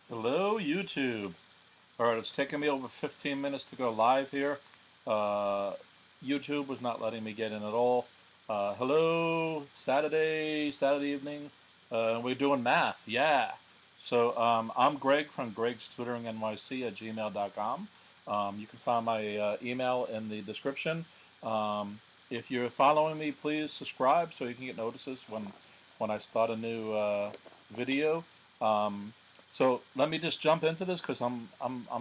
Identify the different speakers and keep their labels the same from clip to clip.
Speaker 1: Hello, YouTube. All right, it's taken me over 15 minutes to go live here. YouTube was not letting me get in at all. Hello, Saturday evening. We're doing math, yeah. So I'm Greg from GregsTutoringNYC at gmail.com. You can find my email in the description. If you're following me, please subscribe so you can get notices when I start a new video. So let me just jump into this because I'm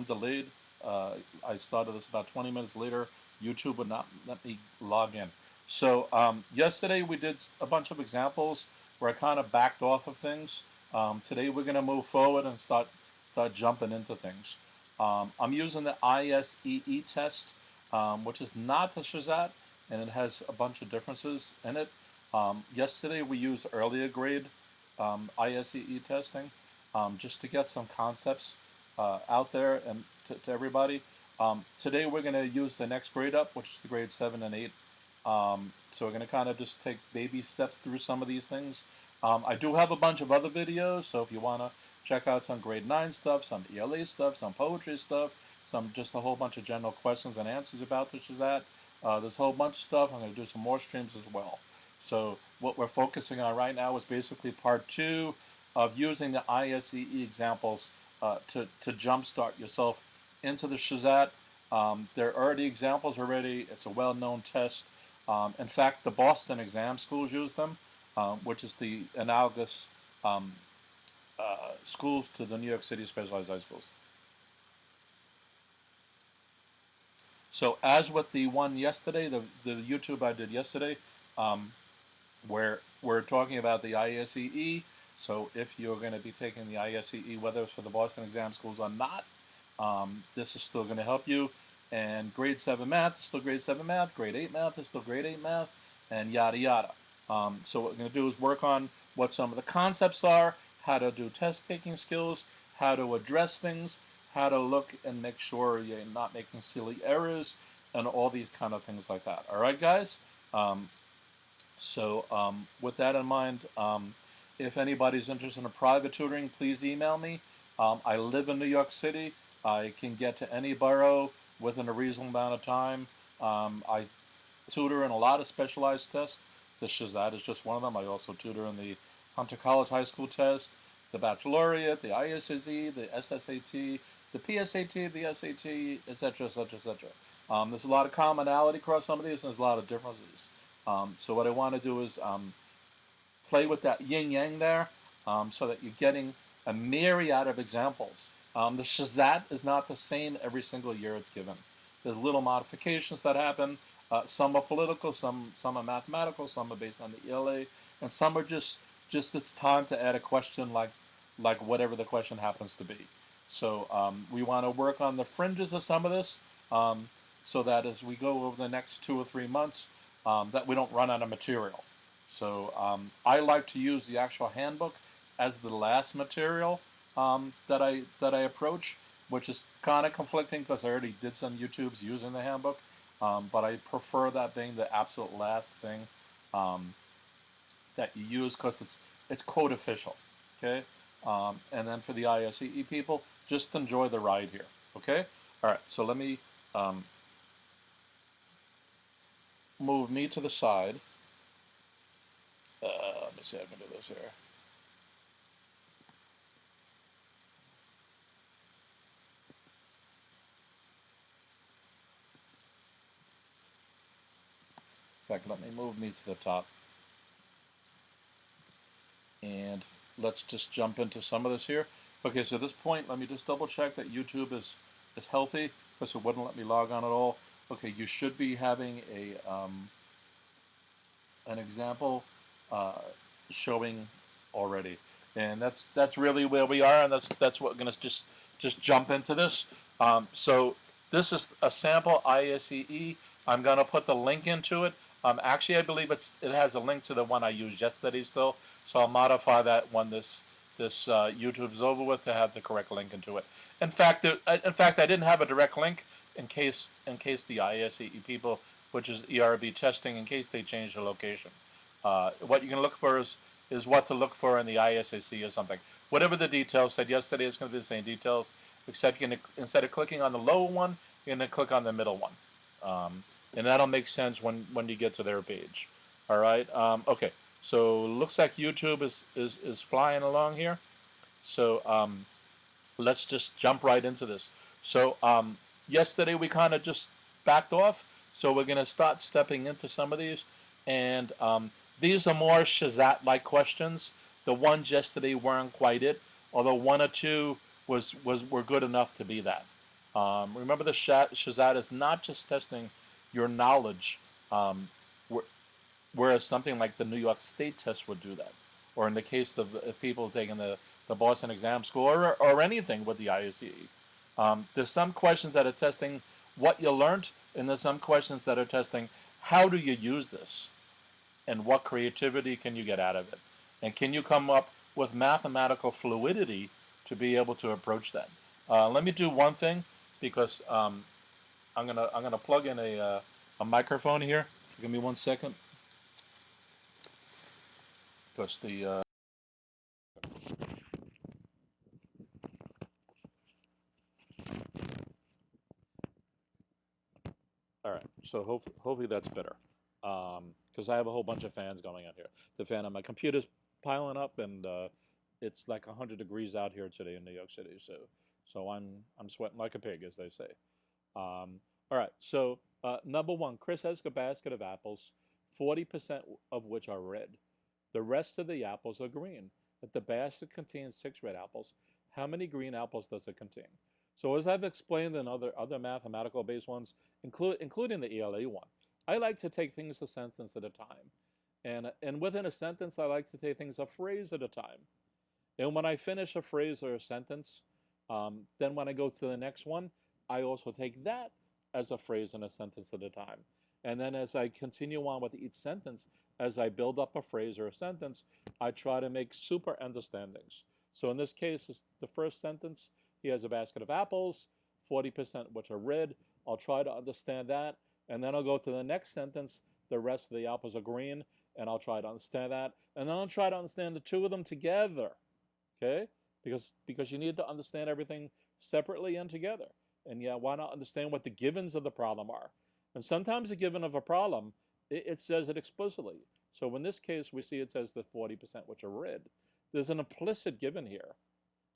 Speaker 1: delayed. I started this about 20 minutes later. YouTube would not let me log in. So yesterday we did a bunch of examples where I kind of backed off of things. Today we're going to move forward and start jumping into things. I'm using the ISEE test, which is not the SHSAT, and it has a bunch of differences in it. Yesterday we used earlier grade ISEE testing just to get some concepts out there and to everybody. Today we're going to use the next grade up, which is the grade 7 and 8. So we're going to kind of just take baby steps through some of these things. I do have a bunch of other videos, so if you want to check out some grade 9 stuff, some ELA stuff, some poetry stuff, some just a whole bunch of general questions and answers about the SHSAT, there's a whole bunch of stuff. I'm going to do some more streams as well. So what we're focusing on right now is basically part 2 of using the ISEE examples to jumpstart yourself into the SHSAT. There are already examples already. It's a well-known test. In fact, the Boston exam schools use them, which is the analogous schools to the New York City specialized high schools. So as with the one yesterday, the YouTube I did yesterday, where we're talking about the ISEE. So if you're going to be taking the ISEE, whether it's for the Boston exam schools or not, this is still going to help you. And grade 7 math is still grade 7 math, grade 8 math is still grade 8 math, and yada yada. So what we're going to do is work on what some of the concepts are, how to do test taking skills, how to address things, how to look and make sure you're not making silly errors, and all these kind of things like that. All right, guys? With that in mind, if anybody's interested in a private tutoring, please email me. I live in New York City. I can get to any borough within a reasonable amount of time. I tutor in a lot of specialized tests. The SHSAT is just one of them. I also tutor in the Hunter College High School test, the Baccalaureate, the ISEE, the SSAT, the PSAT, the SAT, etc., etc., etc. There's a lot of commonality across some of these, and there's a lot of differences. So what I want to do is play with that yin-yang there so that you're getting a myriad of examples. The SHSAT is not the same every single year it's given. There's little modifications that happen. Some are political, some are mathematical, some are based on the ELA, and some are just it's time to add a question like whatever the question happens to be. So we want to work on the fringes of some of this so that as we go over the next 2 or 3 months, that we don't run out of material. So I like to use the actual handbook as the last material that I approach, which is kind of conflicting because I already did some YouTubes using the handbook, but I prefer that being the absolute last thing that you use because it's quote official, okay? And then for the ISEE people, just enjoy the ride here, okay? All right, so let me move me to the side. Let me see if I can do this here. In fact, let me move me to the top. And let's just jump into some of this here. Okay, so at this point, let me just double check that YouTube is healthy because it wouldn't let me log on at all. Okay, you should be having a an example showing already, and that's really where we are, and that's what we're gonna just jump into this. So this is a sample ISEE. I'm gonna put the link into it. Actually, I believe it has a link to the one I used yesterday still, so I'll modify that when this YouTube is over with to have the correct link into it. In fact, I didn't have a direct link in case the ISEE people, which is ERB testing, in case they change the location. What you can look for is what to look for in the ISAC or something. whatever the details said yesterday, it's going to be the same details, except you're going to, instead of clicking on the lower one, you're going to click on the middle one. And that'll make sense when you get to their page. All right. Okay. So looks like YouTube is flying along here. So let's just jump right into this. So yesterday we kind of just backed off. So we're going to start stepping into some of these. And these are more SHSAT-like questions. The ones yesterday weren't quite it, although one or two were good enough to be that. Remember, the SHSAT is not just testing your knowledge, whereas something like the New York State test would do that, or in the case of people taking the Boston exam school, or anything with the ISE. There's some questions that are testing what you learned, and there's some questions that are testing how do you use this, and what creativity can you get out of it, and can you come up with mathematical fluidity to be able to approach that. Let me do one thing, because I'm gonna plug in a microphone here. Give me 1 second, because the all right. So hopefully that's better, because I have a whole bunch of fans going on here. The fan on my computer's piling up, and it's like 100 degrees out here today in New York City. So I'm sweating like a pig, as they say. All right. So number one, Chris has a basket of apples, 40% of which are red. The rest of the apples are green. If the basket contains 6 red apples, how many green apples does it contain? So as I've explained in other mathematical based ones, including the ELA one, I like to take things a sentence at a time. And within a sentence, I like to take things a phrase at a time. And when I finish a phrase or a sentence, then when I go to the next one, I also take that as a phrase and a sentence at a time. And then as I continue on with each sentence, as I build up a phrase or a sentence, I try to make super understandings. So in this case, the first sentence, he has a basket of apples, 40% which are red. I'll try to understand that. And then I'll go to the next sentence, the rest of the apples are green, and I'll try to understand that. And then I'll try to understand the two of them together, okay? Because you need to understand everything separately and together. And yeah, why not understand what the givens of the problem are? And sometimes the given of a problem, it says it explicitly. So in this case, we see it says the 40% which are red. There's an implicit given here.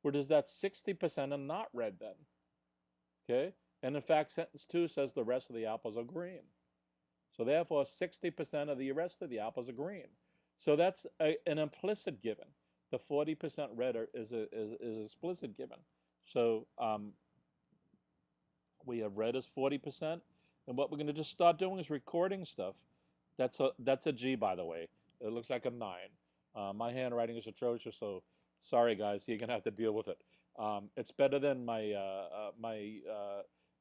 Speaker 1: Where does that 60% are not red then? Okay? And in fact, sentence 2 says the rest of the apples are green. So therefore, 60% of the rest of the apples are green. So that's an implicit given. The 40% red is an explicit given. So we have red as 40%. And what we're going to just start doing is recording stuff. That's a G, by the way. It looks like a 9. My handwriting is atrocious, so sorry, guys. You're going to have to deal with it. It's better than my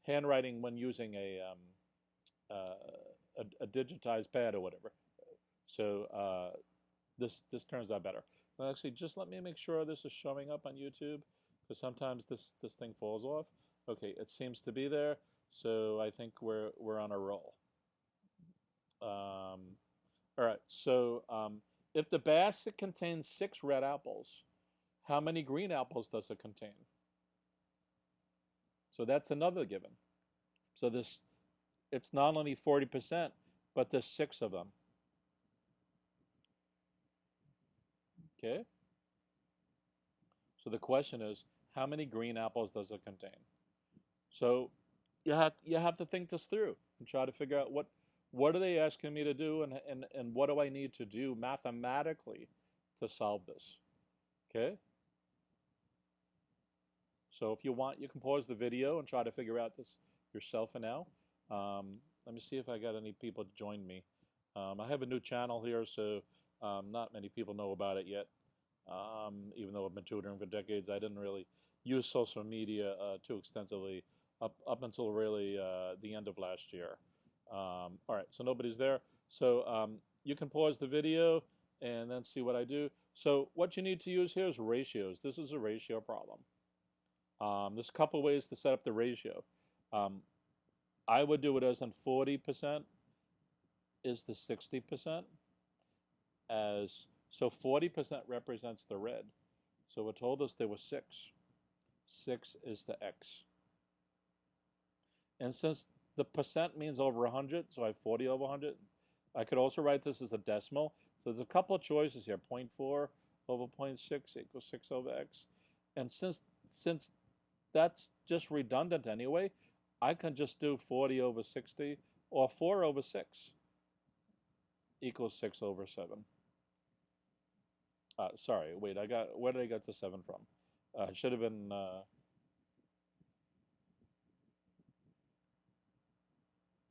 Speaker 1: handwriting when using a digitized pad or whatever. So this turns out better. Well, actually, just let me make sure this is showing up on YouTube, because sometimes this thing falls off. Okay, it seems to be there. So I think we're on a roll. All right. So if the basket contains 6 red apples, how many green apples does it contain? So that's another given. So it's not only 40%, but there's 6 of them. Okay. So the question is, how many green apples does it contain? So you have to think this through and try to figure out what are they asking me to do, and what do I need to do mathematically to solve this. Okay? So if you want, you can pause the video and try to figure out this yourself for now. Let me see if I got any people to join me. I have a new channel here, so not many people know about it yet. Even though I've been tutoring for decades, I didn't really use social media too extensively up until really the end of last year. All right, so nobody's there. So you can pause the video and then see what I do. So what you need to use here is ratios. This is a ratio problem. There's a couple ways to set up the ratio. I would do it as in 40% is the 60%. So 40% represents the red. So it told us there was 6. 6 is the x. And since the percent means over 100, so I have 40 over 100, I could also write this as a decimal. So there's a couple of choices here. 0.4 over 0.6 equals 6 over x. And since that's just redundant anyway, I can just do 40 over 60 or 4 over 6 equals 6 over 7. Sorry, wait, where did I get the 7 from? It should have been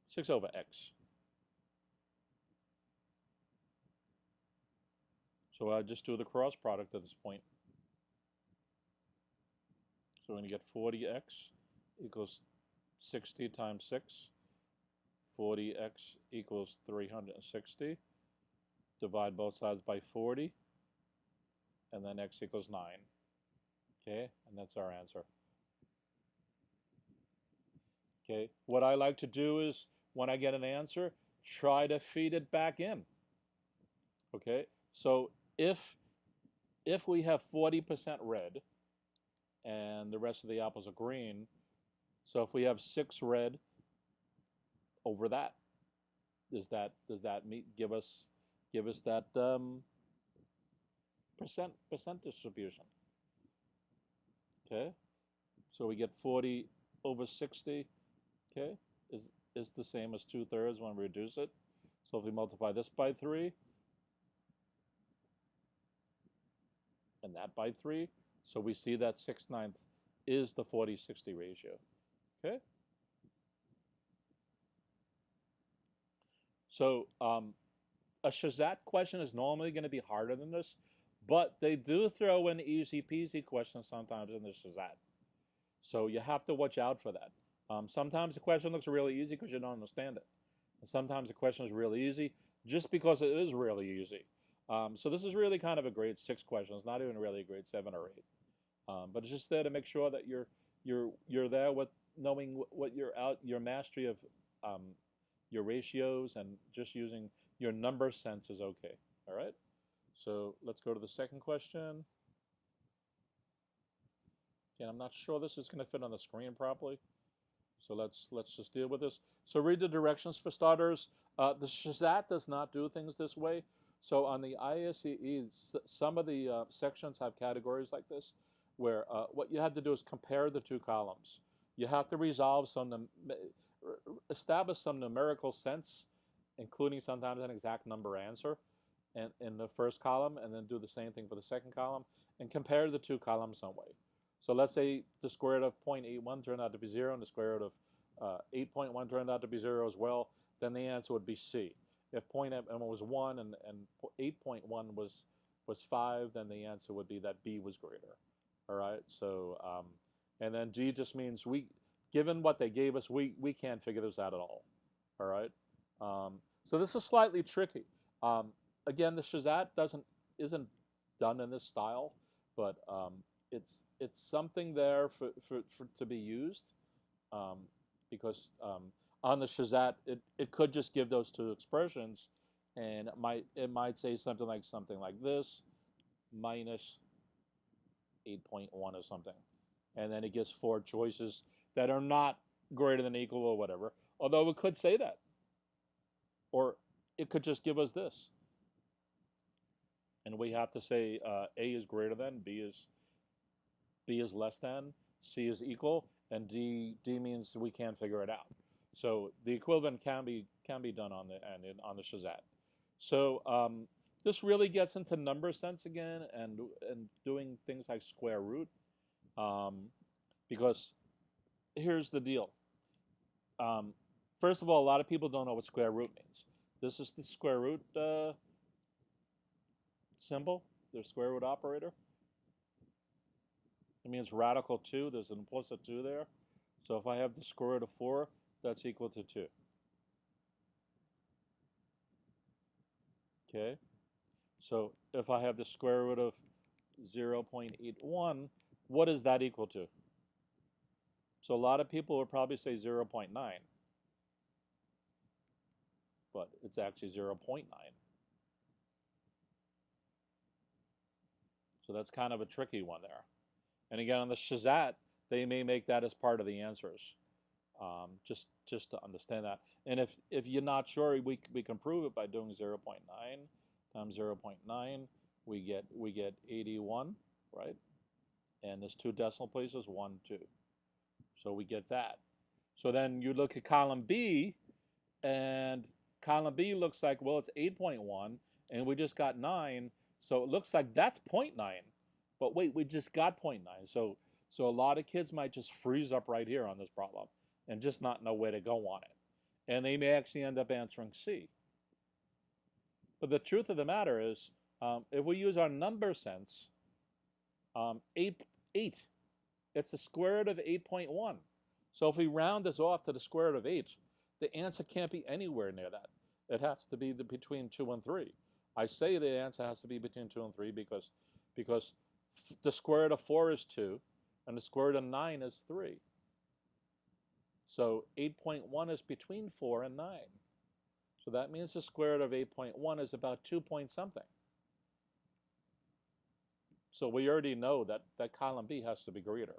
Speaker 1: 6 over x. So I just do the cross product at this point. So we're going to get 40x equals 60 times 6. 40x equals 360. Divide both sides by 40. And then x equals 9. Okay, and that's our answer. Okay, what I like to do is, when I get an answer, try to feed it back in. Okay, so if we have 40% red and the rest of the apples are green, so if we have 6 red over that, does that give us that percent distribution? Okay, so we get 40 over 60. Okay, is the same as 2/3 when we reduce it. So if we multiply this by 3 and that by 3, so we see that 6/9 is the 40-60 ratio. Okay. So a SHSAT question is normally going to be harder than this, but they do throw in easy peasy questions sometimes in the SHSAT. So you have to watch out for that. Sometimes the question looks really easy because you don't understand it. And sometimes the question is really easy just because it is really easy. So this is really kind of a grade 6 question. It's not even really a grade 7 or 8. But it's just there to make sure that you're there with knowing what your mastery of your ratios and just using your number sense is okay. All right. So let's go to the second question. Again, I'm not sure this is going to fit on the screen properly. So let's just deal with this. So read the directions for starters. The SHSAT does not do things this way. So on the ISEE, some of the sections have categories like this, where what you have to do is compare the 2 columns. You have to establish some numerical sense, including sometimes an exact number answer in the first column, and then do the same thing for the second column, and compare the 2 columns some way. So let's say the square root of 0.81 turned out to be 0, and the square root of 8.1 turned out to be 0 as well, then the answer would be C. If 0.1 was 1 and 8.1 was 5, then the answer would be that B was greater. All right, so, and then G just means given what they gave us, we can't figure this out at all. All right, so this is slightly tricky. Again, the SHSAT isn't done in this style, but it's something there for to be used, because on the SHSAT it could just give those 2 expressions, and it might say something like this, minus 8.1 or something, and then it gives 4 choices that are not greater than, equal, or whatever. Although it could say that, or it could just give us this, and we have to say A is greater than, B is less than, C is equal, and D means we can't figure it out. So the equivalent can be done on the SHSAT. So this really gets into number sense again, and doing things like square root, because here's the deal. First of all, a lot of people don't know what square root means. This is the square root symbol, the square root operator. It means radical 2. There's an implicit 2 there. So if I have the square root of 4, that's equal to 2. Okay. So if I have the square root of 0.81, what is that equal to? So a lot of people would probably say 0.9, but it's actually 0.9. So that's kind of a tricky one there. And again, on the SHSAT, they may make that as part of the answers. Just to understand that. And if you're not sure, we can prove it by doing 0.9 times 0.9. We get 81, right? And there's 2 decimal places, 1, 2. So we get that. So then you look at column B, and column B looks like, well, it's 8.1, and we just got 9. So it looks like that's 0.9. But wait, we just got 0.9. So a lot of kids might just freeze up right here on this problem and just not know where to go on it. And they may actually end up answering C. But the truth of the matter is, if we use our number sense, 8, it's the square root of 8.1. So if we round this off to the square root of 8, the answer can't be anywhere near that. It has to be between 2 and 3. I say the answer has to be between 2 and 3 because the square root of 4 is 2, and the square root of 9 is 3. So 8.1 is between 4 and 9. So that means the square root of 8.1 is about 2 point something. So we already know that column B has to be greater.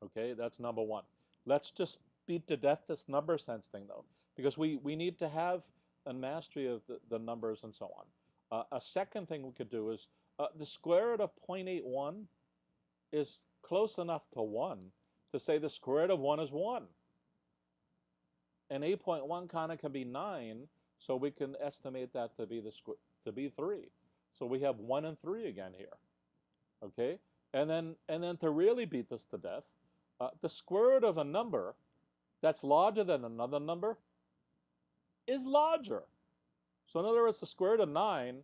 Speaker 1: Okay, that's number one. Let's just beat to death this number sense thing, though, because we need to have a mastery of the numbers and so on. A second thing we could do is the square root of 0.81 is close enough to 1 to say the square root of 1 is 1. And 8.1 kind of can be 9, so we can estimate that to be 3. So we have 1 and 3 again here. Okay? And then to really beat this to death, the square root of a number that's larger than another number is larger. So in other words, the square root of 9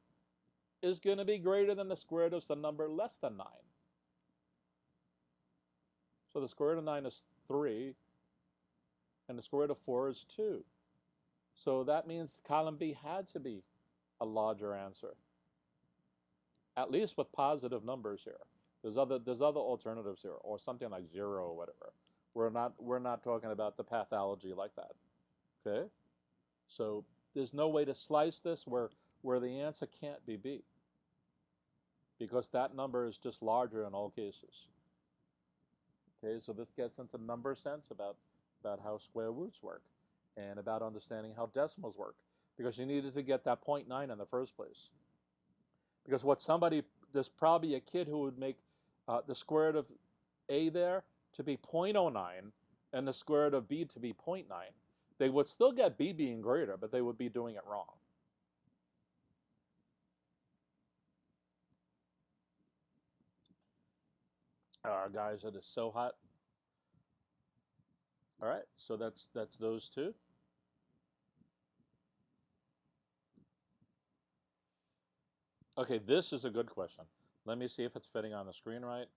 Speaker 1: is going to be greater than the square root of the number less than 9. So the square root of 9 is 3, and the square root of 4 is 2. So that means column B had to be a larger answer, at least with positive numbers here. There's other alternatives here, or something like 0 or whatever. We're not talking about the pathology like that. Okay? So there's no way to slice this where the answer can't be B, because that number is just larger in all cases. Okay, so this gets into number sense about how square roots work and about understanding how decimals work, because you needed to get that 0.9 in the first place. Because there's probably a kid who would make the square root of A there to be 0.09 and the square root of B to be 0.9. They would still get B being greater, but they would be doing it wrong. Guys, it is so hot. All right, so that's those two. Okay, this is a good question. Let me see if it's fitting on the screen right.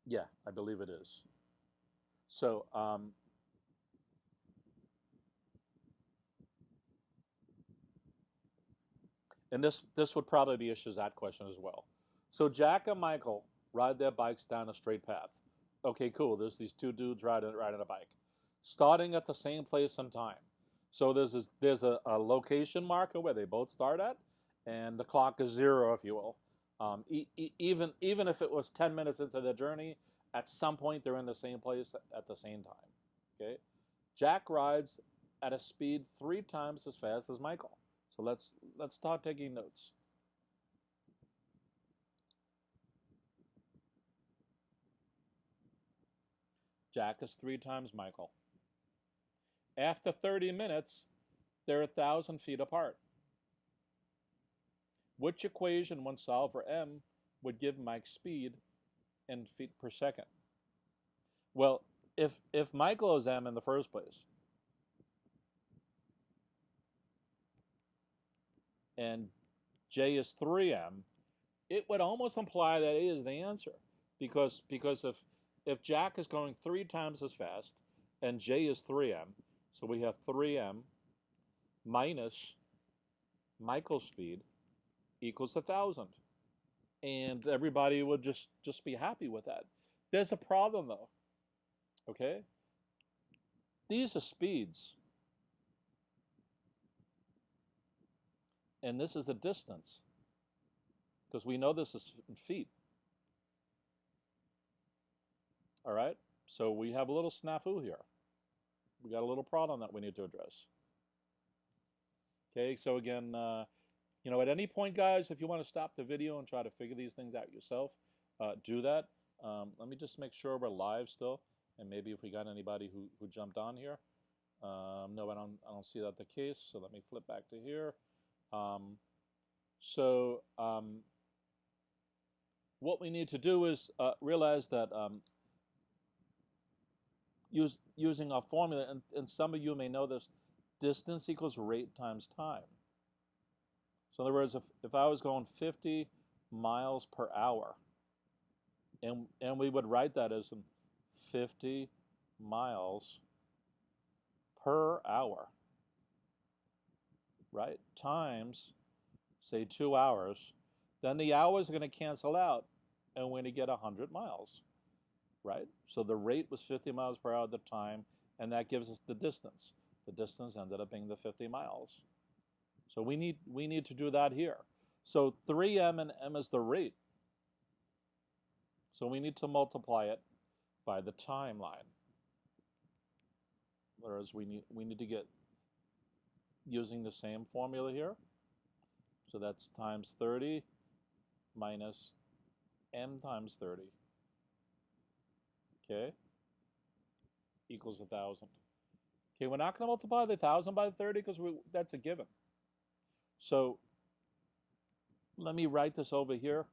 Speaker 1: Yeah, I believe it is. So, and this would probably be a SHSAT question as well. So Jack and Michael ride their bikes down a straight path. Okay, cool. There's these two dudes riding a bike, starting at the same place and time. So there's a location marker where they both start at, and the clock is 0, if you will. Even if it was 10 minutes into their journey, at some point they're in the same place at the same time. Okay, Jack rides at a speed 3 times as fast as Michael. So let's start taking notes. Jack is 3 times Michael. After 30 minutes, they're 1,000 feet apart. Which equation, when solved for m, would give Mike's speed in feet per second? Well, if Michael is m in the first place, and J is 3m, it would almost imply that A is the answer, because if Jack is going 3 times as fast and J is 3m, so we have 3m minus Michael's speed equals 1,000, and everybody would just be happy with that. There's a problem though. Okay, these are speeds. and this is the distance, because we know this is in feet. All right, so we have a little snafu here. We got a little problem that we need to address. Okay, so again, you know, at any point, guys, if you want to stop the video and try to figure these things out yourself, do that. Let me just make sure we're live still, and maybe if we got anybody who jumped on here. No, I don't see that the case. So let me flip back to here. What we need to do is realize that using our formula, and some of you may know this, distance equals rate times time. So in other words, if I was going 50 miles per hour, and we would write that as 50 miles per hour, right, times, say, 2 hours, then the hours are going to cancel out, and we're going to get 100 miles, right? So the rate was 50 miles per hour at the time, and that gives us the distance. The distance ended up being the 50 miles. So we need to do that here. So 3m and m is the rate. So we need to multiply it by the timeline. Whereas we need to get using the same formula here. So that's times 30 minus m times 30. Okay, equals 1,000. Okay, we're not going to multiply the 1,000 by 30 because that's a given. So let me write this over here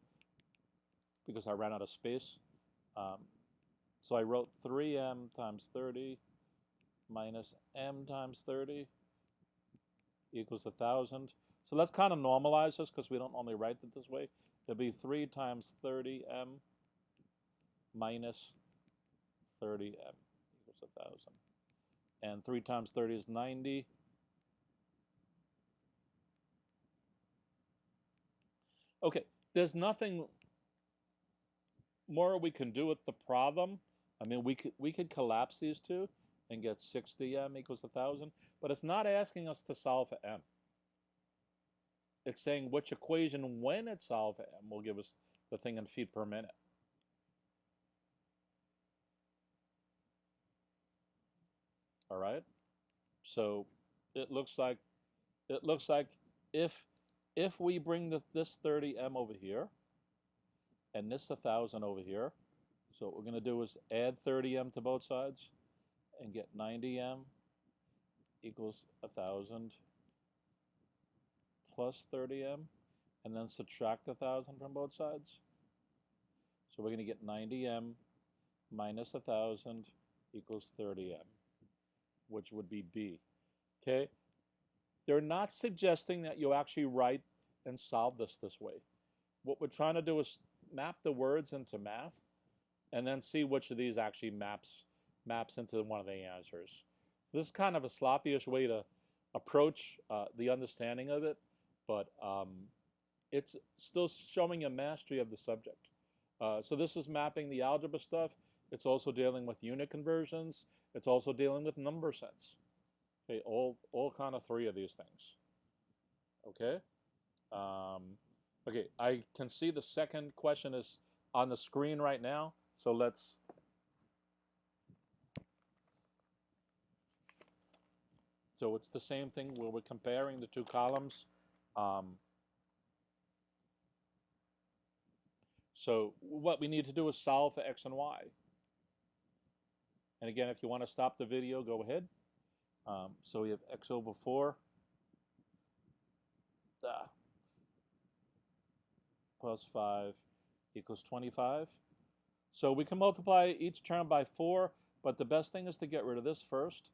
Speaker 1: because I ran out of space. So I wrote 3m times 30 minus m times 30 equals 1,000. So let's kind of normalize this because we don't normally write it this way. It'll be 3 times 30m minus 30m equals 1,000. And 3 times 30 is 90. Okay, there's nothing more we can do with the problem. I mean, we could collapse these two and get 60m equals 1,000, but it's not asking us to solve for m. It's saying which equation, when it's solved for m, will give us the thing in feet per minute. All right, so it looks like if we bring this 30m over here and this 1,000 over here, so what we're going to do is add 30m to both sides and get 90m equals 1,000 plus 30m, and then subtract 1,000 from both sides. So we're going to get 90m minus 1,000 equals 30m, which would be B. Okay? They're not suggesting that you actually write and solve this way. What we're trying to do is map the words into math and then see which of these actually maps into one of the answers. This is kind of a sloppy-ish way to approach the understanding of it, but it's still showing a mastery of the subject. So this is mapping the algebra stuff. It's also dealing with unit conversions. It's also dealing with number sets. Okay, all kind of three of these things. Okay. Okay, I can see the second question is on the screen right now. So let's. So it's the same thing where we're comparing the two columns. So what we need to do is solve for x and y. And again, if you want to stop the video, go ahead. So we have x over 4 plus 5 equals 25. So we can multiply each term by 4, but the best thing is to get rid of this first.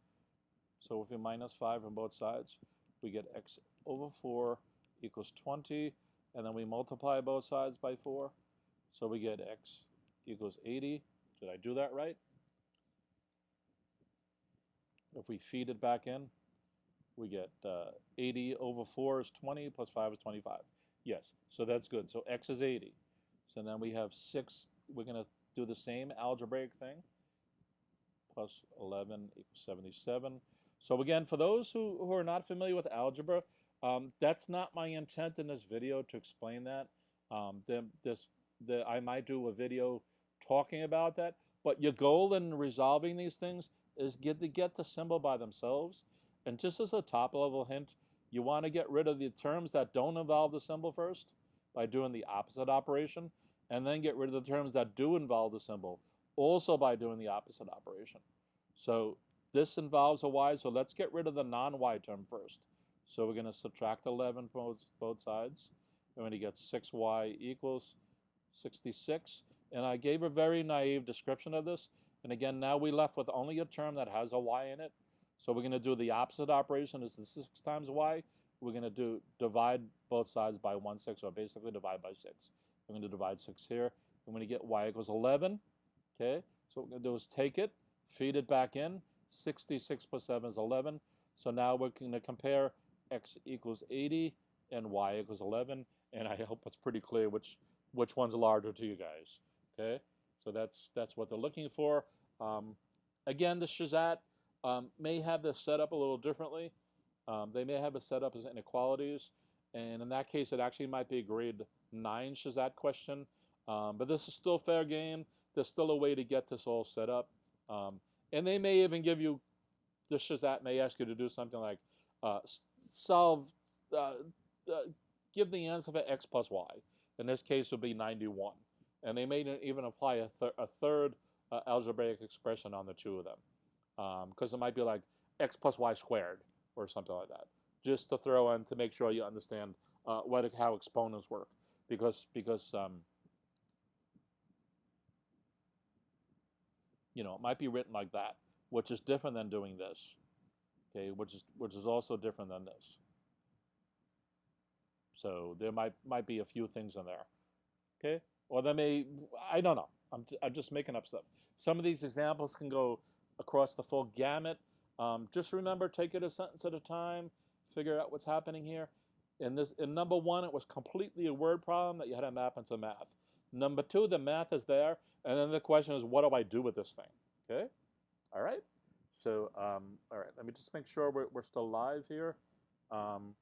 Speaker 1: So if we minus 5 on both sides, we get x over 4 equals 20, and then we multiply both sides by 4. So we get x equals 80. Did I do that right? If we feed it back in, we get 80 over 4 is 20, plus 5 is 25. Yes, so that's good. So x is 80. So then we have 6. We're going to do the same algebraic thing. Plus 11 equals 77. So again, for those who are not familiar with algebra, That's not my intent in this video to explain that. I might do a video talking about that, but your goal in resolving these things is to get the symbol by themselves. And just as a top level hint, you want to get rid of the terms that don't involve the symbol first by doing the opposite operation, and then get rid of the terms that do involve the symbol also by doing the opposite operation. So this involves a y, so let's get rid of the non-y term first. So we're going to subtract 11 from both sides. We're going to get 6y equals 66. And I gave a very naive description of this. And again, now we left with only a term that has a y in it. So we're going to do the opposite operation as the 6 times y. We're going to divide both sides by 1/6, or basically divide by 6. We're going to divide 6 here. I'm going to get y equals 11. Okay, so what we're going to do is take it, feed it back in. 66 plus 7 is 11. So now we're going to compare x equals 80 and y equals 11. And I hope it's pretty clear which one's larger to you guys. Okay, so that's what they're looking for. Again, the SHSAT may have this set up a little differently. They may have it set up as inequalities, and in that case, it actually might be a grade 9 SHSAT question. But this is still fair game. There's still a way to get this all set up. And they may even give you, the SHSAT may ask you to do something like give the answer for x plus y. In this case, it would be 91. And they may even apply a third algebraic expression on the two of them. Because it might be like x plus y squared or something like that. Just to throw in to make sure you understand how exponents work. Because you know, it might be written like that, which is different than doing this. Okay, which is also different than this. So there might be a few things in there. Okay, or there may, I don't know. I'm just making up stuff. Some of these examples can go across the full gamut. Just remember, take it a sentence at a time. Figure out what's happening here. In number 1, it was completely a word problem that you had to map into math. Number 2, the math is there, and then the question is, what do I do with this thing? Okay, all right. So, all right. Let me just make sure we're still live here, and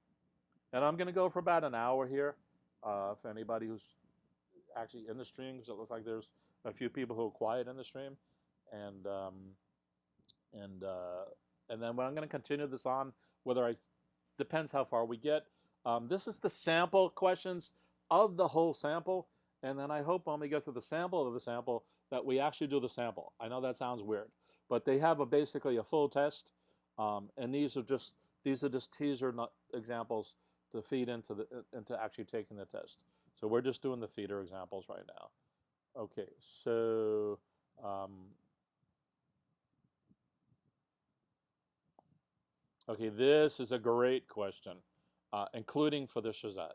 Speaker 1: I'm going to go for about an hour here. For anybody who's actually in the stream, because it looks like there's a few people who are quiet in the stream, and then when I'm going to continue this on, depends how far we get. This is the sample questions of the whole sample, and then I hope when we get through the sample of the sample that we actually do the sample. I know that sounds weird, but they have basically a full test, and these are just teaser examples to feed into actually taking the test. So we're just doing the feeder examples right now. Okay, so okay, this is a great question, including for the SHSAT.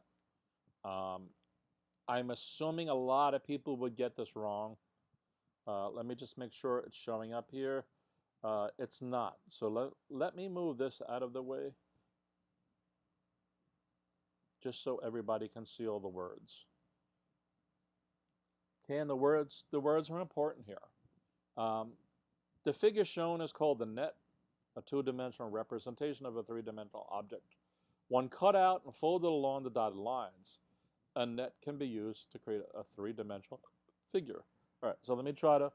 Speaker 1: I'm assuming a lot of people would get this wrong. Let me just make sure it's showing up here. It's not. So let me move this out of the way, just so everybody can see all the words. Okay, and the words are important here. The figure shown is called the net, a two-dimensional representation of a three-dimensional object. When cut out and folded along the dotted lines, a net can be used to create a three-dimensional figure. All right, so let me try to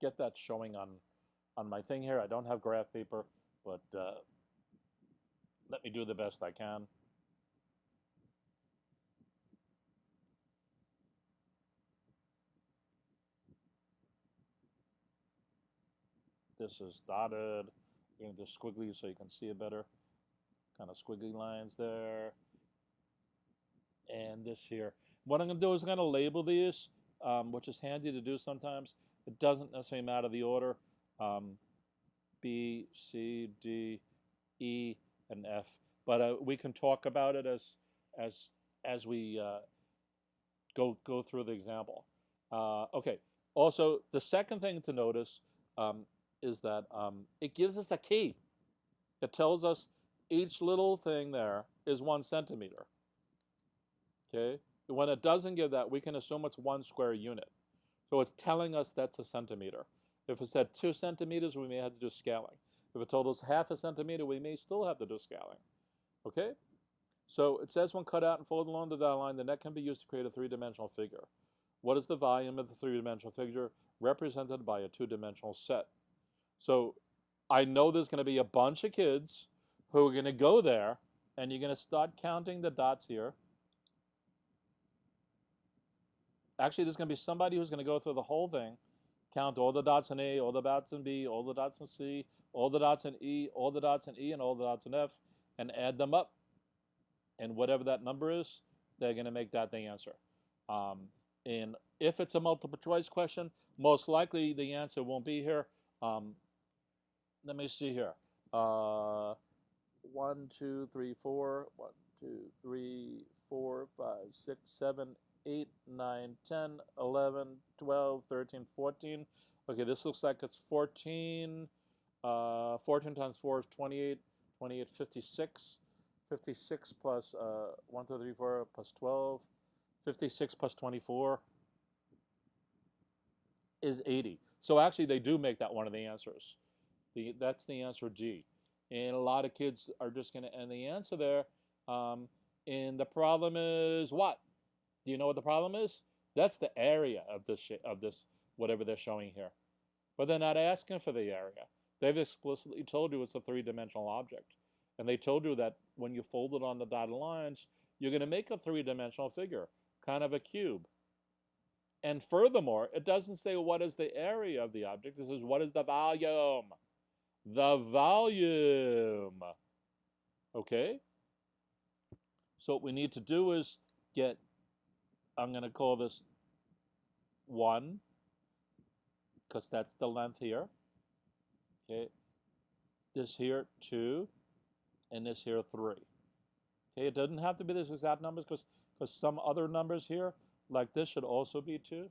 Speaker 1: get that showing on my thing here. I don't have graph paper, but let me do the best I can. This is dotted. You're going to do squiggly so you can see it better. Kind of squiggly lines there. And this here. What I'm going to do is I'm going to label these, which is handy to do sometimes. It doesn't necessarily matter the order. B, C, D, E, and F. But we can talk about it as we go through the example. Okay. Also, the second thing to notice is that it gives us a key. It tells us each little thing there is 1 centimeter. Okay? When it doesn't give that, we can assume it's 1 square unit. So it's telling us that's a centimeter. If it said 2 centimeters, we may have to do scaling. If it told us 1/2 centimeter, we may still have to do scaling. Okay? So it says when cut out and folded along the dotted line, the net can be used to create a three-dimensional figure. What is the volume of the three-dimensional figure represented by a two-dimensional set? So I know there's going to be a bunch of kids who are going to go there, and you're going to start counting the dots here. Actually, there's going to be somebody who's going to go through the whole thing, count all the dots in A, all the dots in B, all the dots in C, all the dots in E, all the dots in E, and all the dots in F, and add them up. And whatever that number is, they're going to make that the answer. And if it's a multiple choice question, most likely the answer won't be here. Let me see here. 1, 2, 3, 4. 1, 2, 3, 4, 5, 6, 7, 8, 9, 10, 11, 12, 13, 14. Okay, this looks like it's 14. 14 times 4 is 28. 28, 56. 56 plus 1, 2, 3, 4 plus 12. 56 plus 24 is 80. So actually they do make that one of the answers. That's the answer G. And a lot of kids are just going to end the answer there. And the problem is what? Do you know what the problem is? That's the area of this whatever they're showing here. But they're not asking for the area. They've explicitly told you it's a three-dimensional object. And they told you that when you fold it on the dotted lines, you're going to make a three-dimensional figure, kind of a cube. And furthermore, it doesn't say what is the area of the object. It says what is the volume. The volume. Okay? So what we need to do is get, I'm going to call this 1, because that's the length here. Okay? This here, 2, and this here, 3. Okay, it doesn't have to be this exact numbers, because some other numbers here, like this should also be 2.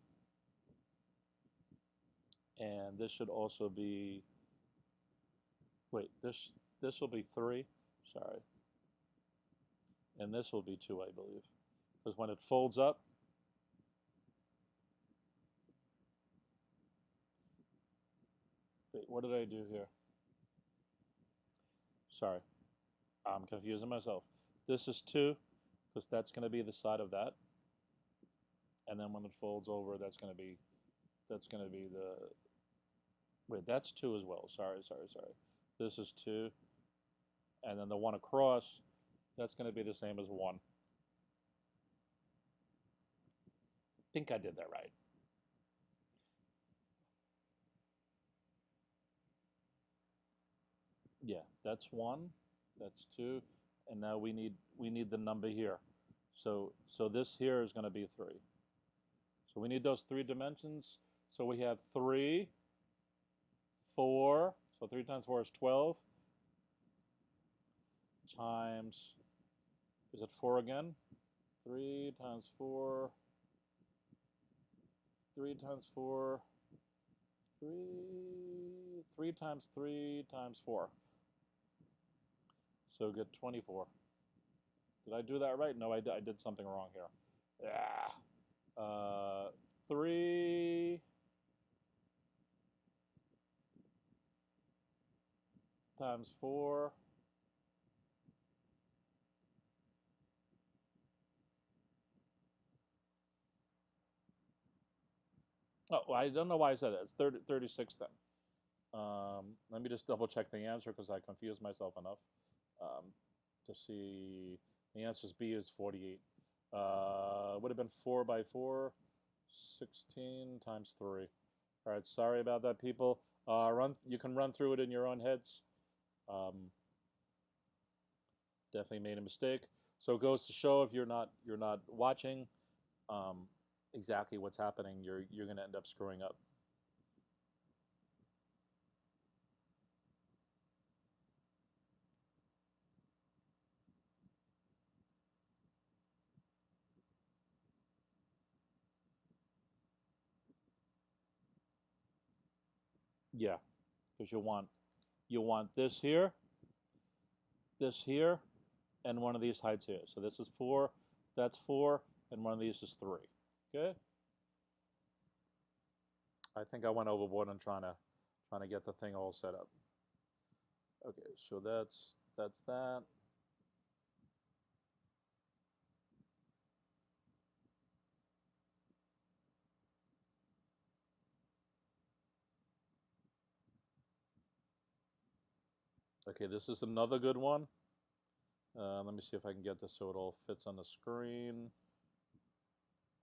Speaker 1: And this should also be, wait, this will be 3, sorry. And this will be 2, I believe. Because when it folds up, wait, what did I do here? Sorry, I'm confusing myself. This is 2, because that's going to be the side of that. And then when it folds over, that's going to be the, wait, that's 2 as well. Sorry. This is 2. And then the one across, that's going to be the same as 1. I think I did that right. Yeah, that's 1, that's 2, and now we need the number here. So this here is going to be 3. So we need those 3 dimensions. So we have 3, 4, so 3 times 4 is 12, times, is it 4 again? 3 times 4, 3 times 4, 3 times 3 times 4. So get 24. Did I do that right? No, I did something wrong here. Yeah. 3 times 4. Oh, I don't know why I said that. It's 36 then. Let me just double check the answer because I confused myself enough to see. The answer is B is 48. Would have been 4 by 4, 16 times 3. All right, sorry about that, people. You can run through it in your own heads. Definitely made a mistake. So it goes to show if you're not watching exactly what's happening, you're going to end up screwing up. Yeah, because you want this here, and one of these heights here. So this is 4, that's 4, and one of these is 3. Okay. I think I went overboard on trying to get the thing all set up. Okay, so that's that. Okay, this is another good one. Let me see if I can get this so it all fits on the screen.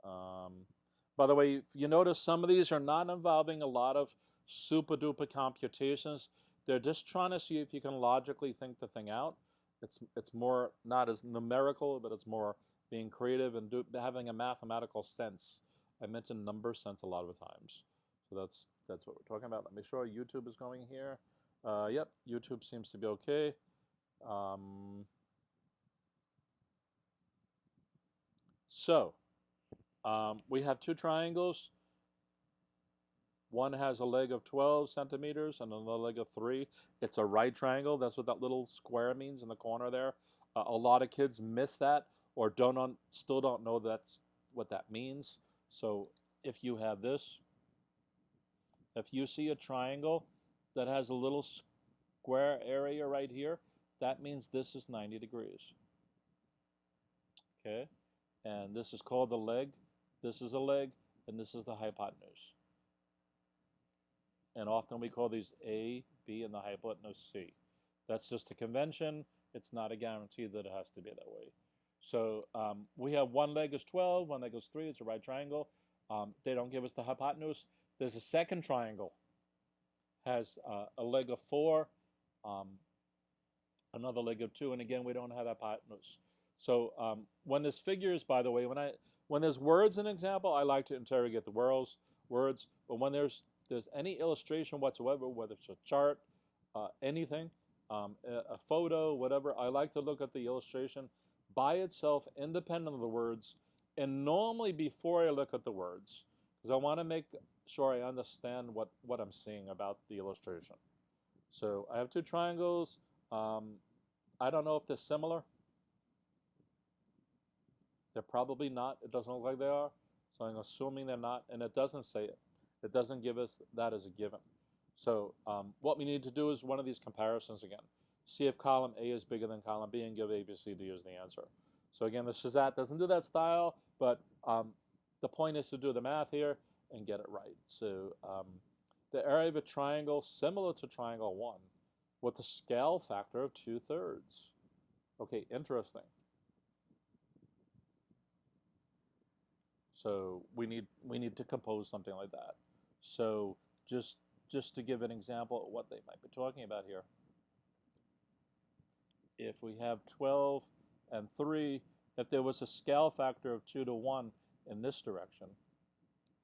Speaker 1: By the way, you notice some of these are not involving a lot of super duper computations. They're just trying to see if you can logically think the thing out. It's more not as numerical, but it's more being creative and having a mathematical sense. I mentioned number sense a lot of the times. So that's what we're talking about. Let me show you YouTube is going here. Yep, YouTube seems to be okay. We have two triangles. One has a leg of 12 centimeters and another leg of 3. It's a right triangle. That's what that little square means in the corner there. A lot of kids miss that or still don't know that's what that means. So if you have this, if you see a triangle that has a little square area right here, that means this is 90 degrees. Okay? And this is called the leg. This is a leg, and this is the hypotenuse. And often we call these A, B, and the hypotenuse C. That's just a convention. It's not a guarantee that it has to be that way. So we have one leg is 12, one leg is 3. It's a right triangle. They don't give us the hypotenuse. There's a second triangle. Has a leg of 4, another leg of 2, and again, we don't have hypotenuse. So when there's figures, by the way, when there's words in example, I like to interrogate the words. But when there's any illustration whatsoever, whether it's a chart, anything, a photo, whatever, I like to look at the illustration by itself, independent of the words, and normally before I look at the words, because I want to make sure I understand what I'm seeing about the illustration. So I have two triangles. I don't know if they're similar. They're probably not. It doesn't look like they are. So I'm assuming they're not, and it doesn't say it. It doesn't give us that as a given. So what we need to do is one of these comparisons again. See if column A is bigger than column B and give A, B, C, D as the answer. So again, the SHSAT doesn't do that style, but the point is to do the math here and get it right. So the area of a triangle similar to triangle 1 with a scale factor of 2/3. Okay, interesting. So we need to compose something like that. So just to give an example of what they might be talking about here. If we have 12 and 3, if there was a scale factor of 2 to 1 in this direction,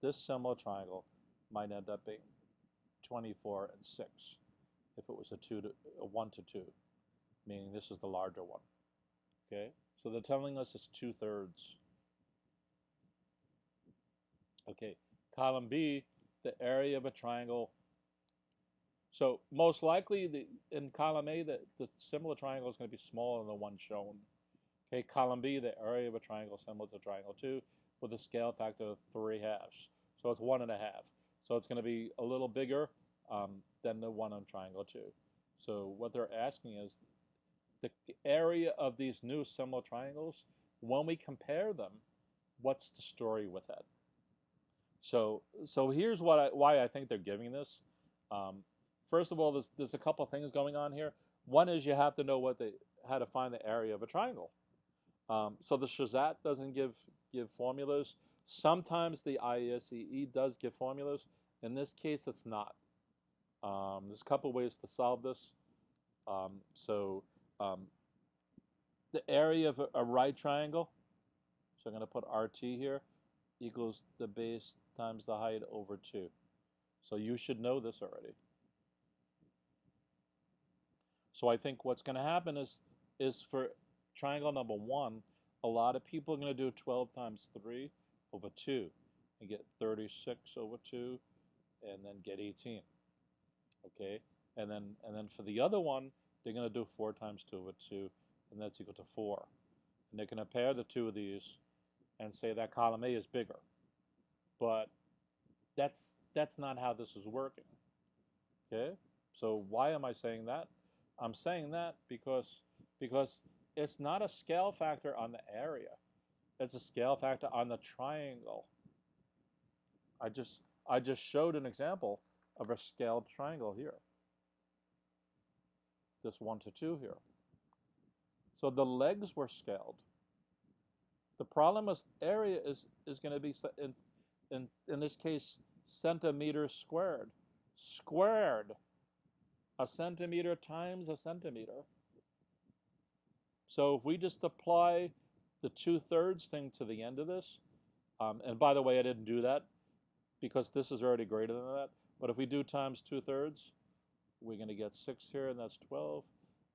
Speaker 1: this similar triangle might end up being 24 and 6 if it was a 1 to 2, meaning this is the larger one. Okay, so they're telling us it's 2/3. Okay, column B, the area of a triangle. So most likely in column A, the similar triangle is going to be smaller than the one shown. Okay, column B, the area of a triangle similar to triangle 2 with a scale factor of 3/2. So it's 1.5. So it's going to be a little bigger than the one on triangle 2. So what they're asking is the area of these new similar triangles, when we compare them, what's the story with that? So here's why I think they're giving this. First of all, there's a couple of things going on here. One is you have to know how to find the area of a triangle. So the SHSAT doesn't give formulas. Sometimes the ISEE does give formulas. In this case, it's not. There's a couple ways to solve this. The area of a right triangle, so I'm going to put RT here, equals the base times the height over 2. So you should know this already. So I think what's going to happen is for triangle number 1, a lot of people are going to do 12 times 3 over 2 and get 36 over 2 and then get 18. Okay, and then for the other one, they're going to do 4 times 2 over 2, and that's equal to 4. And they're going to pair the two of these and say that column A is bigger. But that's not how this is working. Okay, so why am I saying that? I'm saying that because it's not a scale factor on the area. It's a scale factor on the triangle. I just showed an example of a scaled triangle here. this 1 to 2 here. So the legs were scaled. The problem is area is going to be, in this case, centimeters squared. Squared. A centimeter times a centimeter. So if we just apply the 2/3 thing to the end of this, and by the way, I didn't do that because this is already greater than that. But if we do times 2/3, we're going to get 6 here, and that's 12.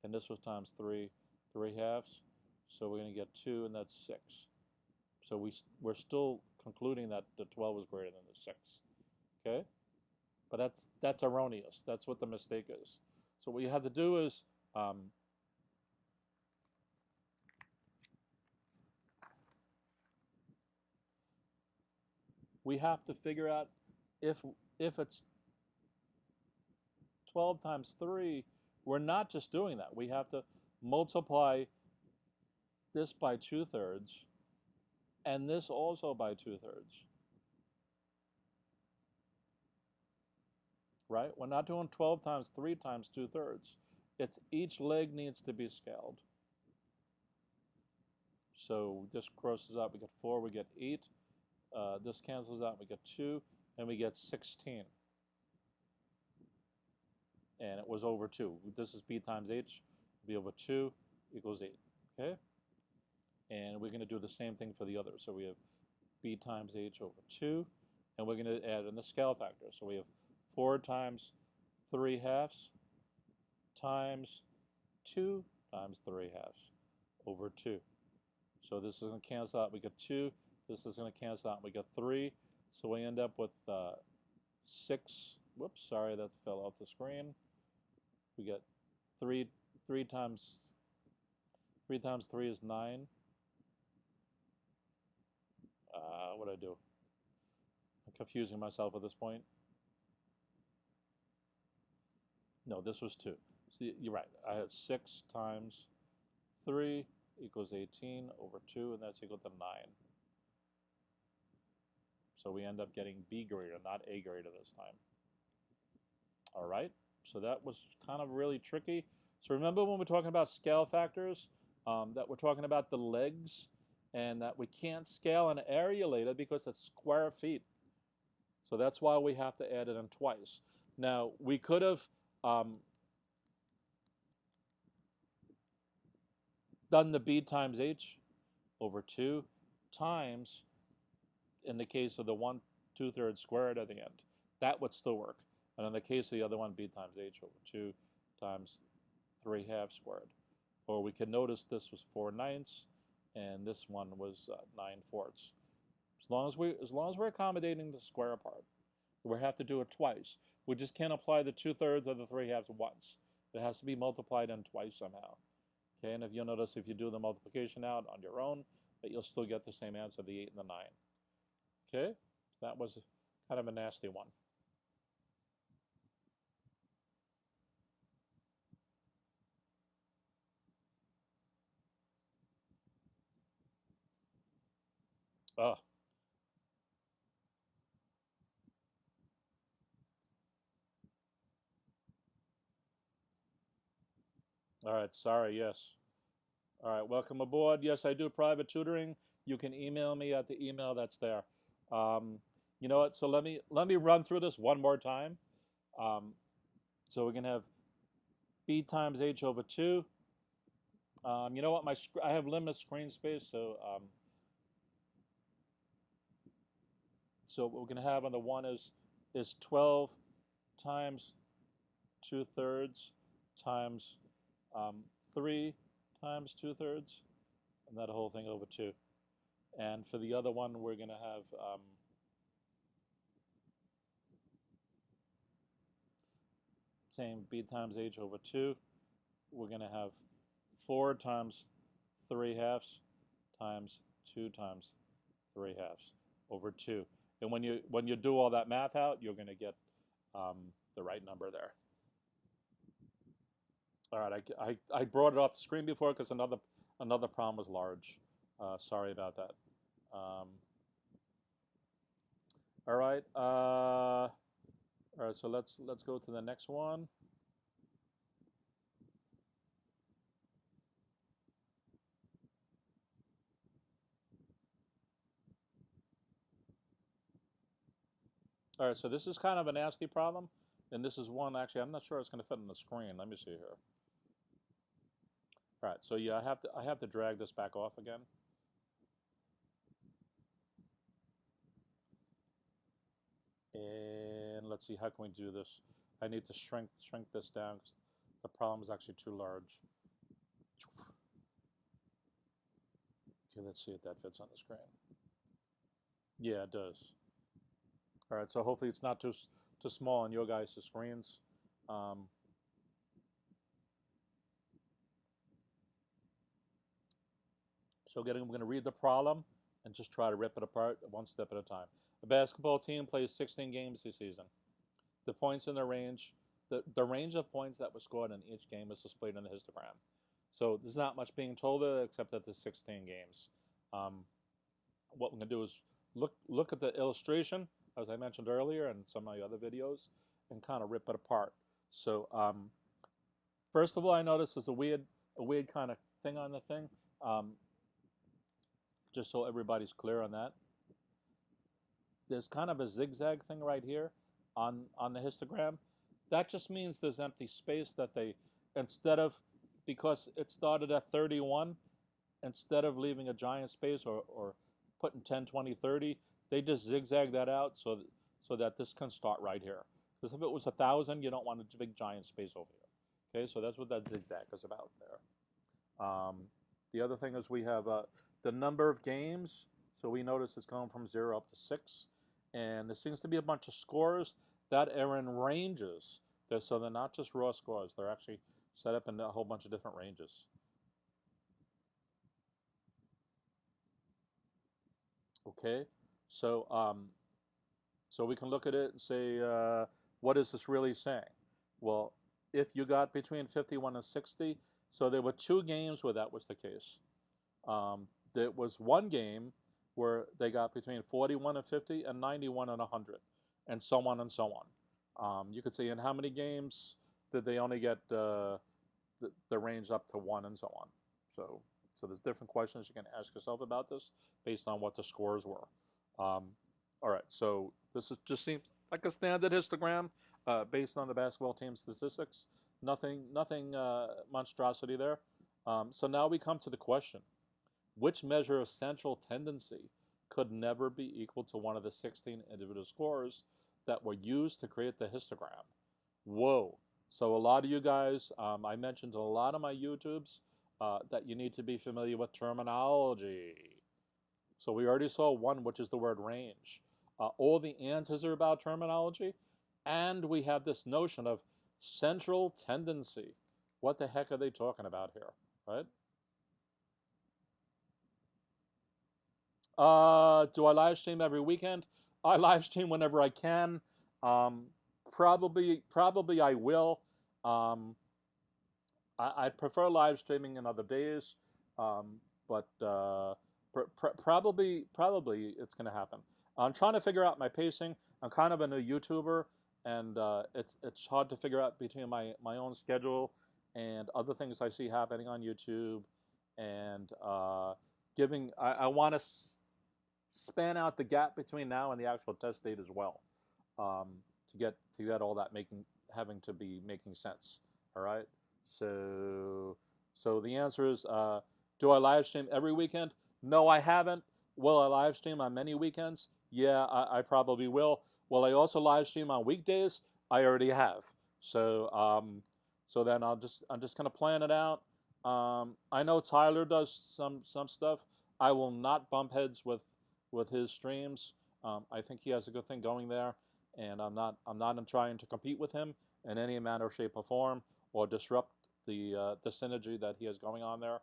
Speaker 1: And this was times 3 halves. So we're going to get 2, and that's 6. So we're still concluding that the 12 is greater than the 6. Okay? But that's erroneous. That's what the mistake is. So what you have to do is we have to figure out if it's 12 times 3, we're not just doing that. We have to multiply this by 2/3 and this also by 2/3. Right? We're not doing 12 times 3 times 2/3. It's each leg needs to be scaled. So this crosses out, we get 4, we get 8. This cancels out, we get 2, and we get 16. And it was over 2. This is b times h, b over 2 equals 8. Okay? And we're going to do the same thing for the other. So we have b times h over 2, and we're going to add in the scale factor. So we have 4 times 3 halves times 2 times 3 halves over 2. So this is going to cancel out. We get 2. This is going to cancel out. We get 3. So we end up with 6. Whoops, sorry, that fell off the screen. We get 3 times 3 is 9. What did I do? I'm confusing myself at this point. No, this was 2. See, you're right. I had 6 times 3 equals 18 over 2, and that's equal to 9. So we end up getting B grader, not A grader this time. All right, so that was kind of really tricky. So remember when we're talking about scale factors, that we're talking about the legs, and that we can't scale an area later because it's square feet. So that's why we have to add it in twice. Now, we could have done the b times h over 2 times, in the case of the 1 2/3 squared at the end. That would still work. And in the case of the other one, b times h over 2 times 3 halves squared. Or we can notice this was 4/9, and this one was 9/4. As long as we're accommodating the square part, we have to do it twice. We just can't apply the 2/3 of the 3 halves once. It has to be multiplied in twice somehow. Okay, and if you'll notice, if you do the multiplication out on your own, that you'll still get the same answer, the 8 and the 9. Okay, that was kind of a nasty one. Oh. All right, sorry, yes. All right, welcome aboard. Yes, I do private tutoring. You can email me at the email that's there. You know what? So let me run through this one more time. So we're gonna have b times h over 2. You know what? I have limited screen space, so so what we're gonna have on the one is 12 times 2/3 times 3 times 2/3, and that whole thing over 2. And for the other one, we're going to have same b times h over 2. We're going to have 4 times 3 halves times 2 times 3 halves over 2. And when you do all that math out, you're going to get the right number there. All right, I brought it off the screen before because another problem was large. Sorry about that. All right. All right. So let's go to the next one. All right, so this is kind of a nasty problem, and this is one, actually, I'm not sure it's going to fit on the screen. Let me see here. All right, so yeah, I have to drag this back off again. And let's see, how can we do this? I need to shrink this down because the problem is actually too large. Okay, let's see if that fits on the screen. Yeah, it does. All right, so hopefully it's not too small on your guys' screens. So again, I'm going to read the problem and just try to rip it apart one step at a time. The basketball team plays 16 games this season. The points in the range, the range of points that were scored in each game is displayed in the histogram. So there's not much being told except that there's 16 games. What we're going to do is look at the illustration, as I mentioned earlier, and some of my other videos, and kind of rip it apart. So first of all, I noticed there's a weird kind of thing on the thing. Just so everybody's clear on that. There's kind of a zigzag thing right here on the histogram. That just means there's empty space that they, instead of, because it started at 31, instead of leaving a giant space or putting 10, 20, 30, they just zigzag that out so that this can start right here. Because if it was 1,000, you don't want a big giant space over here. Okay, so that's what that zigzag is about there. The other thing is we have the number of games. So we notice it's going from 0 up to 6. And there seems to be a bunch of scores that are in ranges. So they're not just raw scores. They're actually set up in a whole bunch of different ranges. Okay, so so we can look at it and say, what is this really saying? Well, if you got between 51 and 60, so there were 2 games where that was the case. There was one game where they got between 41 and 50 and 91 and 100, and so on and so on. You could say, in how many games did they only get the range up to 1 and so on? So there's different questions you can ask yourself about this based on what the scores were. All right, so this just seems like a standard histogram based on the basketball team statistics. Nothing monstrosity there. So now we come to the question. Which measure of central tendency could never be equal to one of the 16 individual scores that were used to create the histogram? Whoa. So a lot of you guys, I mentioned a lot of my YouTubes that you need to be familiar with terminology. So we already saw one, which is the word range. All the answers are about terminology. And we have this notion of central tendency. What the heck are they talking about here, right? Do I live stream every weekend? I live stream whenever I can. Probably I will. I prefer live streaming in other days, but probably it's going to happen. I'm trying to figure out my pacing. I'm kind of a new YouTuber, and it's hard to figure out between my own schedule and other things I see happening on YouTube, and I want to span out the gap between now and the actual test date as well, to get all that having to be making sense. All right. So the answer is, do I live stream every weekend? No, I haven't. Will I live stream on many weekends? Yeah, I probably will. Will I also live stream on weekdays? I already have. So so then I'm just gonna plan it out. I know Tyler does some stuff. I will not bump heads with his streams. I think he has a good thing going there, and I'm not trying to compete with him in any manner, shape, or form, or disrupt the synergy that he has going on there.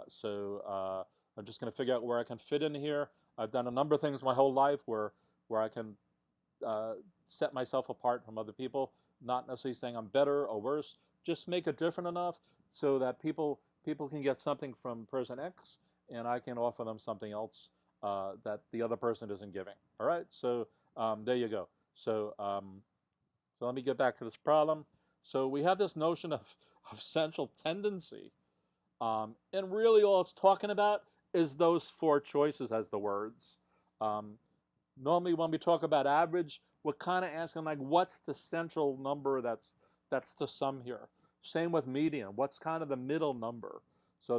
Speaker 1: So I'm just going to figure out where I can fit in here. I've done a number of things my whole life where I can set myself apart from other people, not necessarily saying I'm better or worse, just make it different enough so that people can get something from person X, and I can offer them something else that the other person isn't giving. All right, so there you go. So so let me get back to this problem. So we have this notion of central tendency, and really all it's talking about is those 4 choices as the words. Normally when we talk about average, we're kind of asking like, what's the central number that's the sum here? Same with median. What's kind of the middle number? So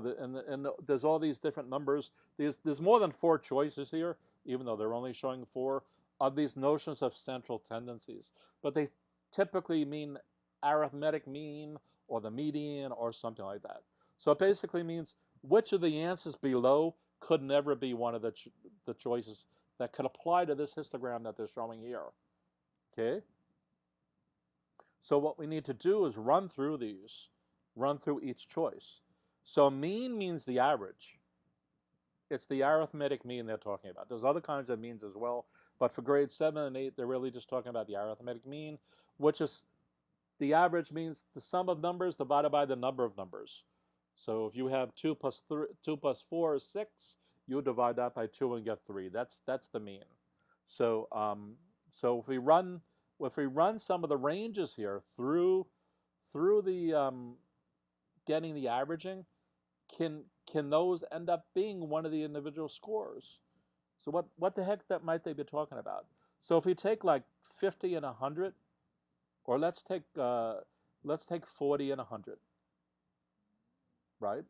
Speaker 1: there's all these different numbers. There's more than 4 choices here, even though they're only showing 4 of these notions of central tendencies. But they typically mean arithmetic mean or the median or something like that. So it basically means which of the answers below could never be one of the choices that could apply to this histogram that they're showing here. Okay? So what we need to do is run through these, run through each choice. So mean means the average. It's the arithmetic mean they're talking about. There's other kinds of means as well, but for grades 7 and 8, they're really just talking about the arithmetic mean, which is the average means the sum of numbers divided by the number of numbers. So if you have 2 plus 4 is 6, you divide that by 2 and get 3. That's the mean. So so if we run some of the ranges here through the getting the averaging, can those end up being one of the individual scores? So what the heck might they be talking about? So if we take like 50 and 100, or let's take 40 and 100, right?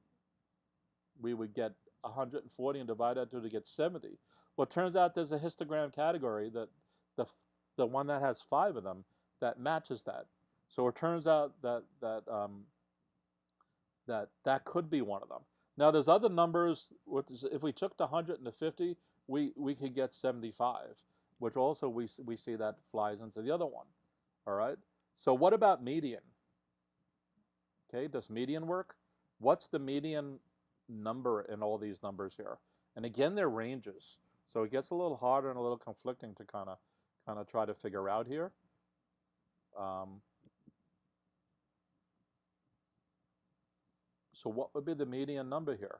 Speaker 1: We would get 140 and divide that to get 70. Well, it turns out there's a histogram category that the one that has 5 of them that matches that. So it turns out that that could be one of them. Now there's other numbers. If we took the 100 and the 50, we could get 75, which also we see that flies into the other one. All right. So what about median? Okay, does median work? What's the median number in all these numbers here? And again, they're ranges, so it gets a little harder and a little conflicting to kind of try to figure out here. So what would be the median number here?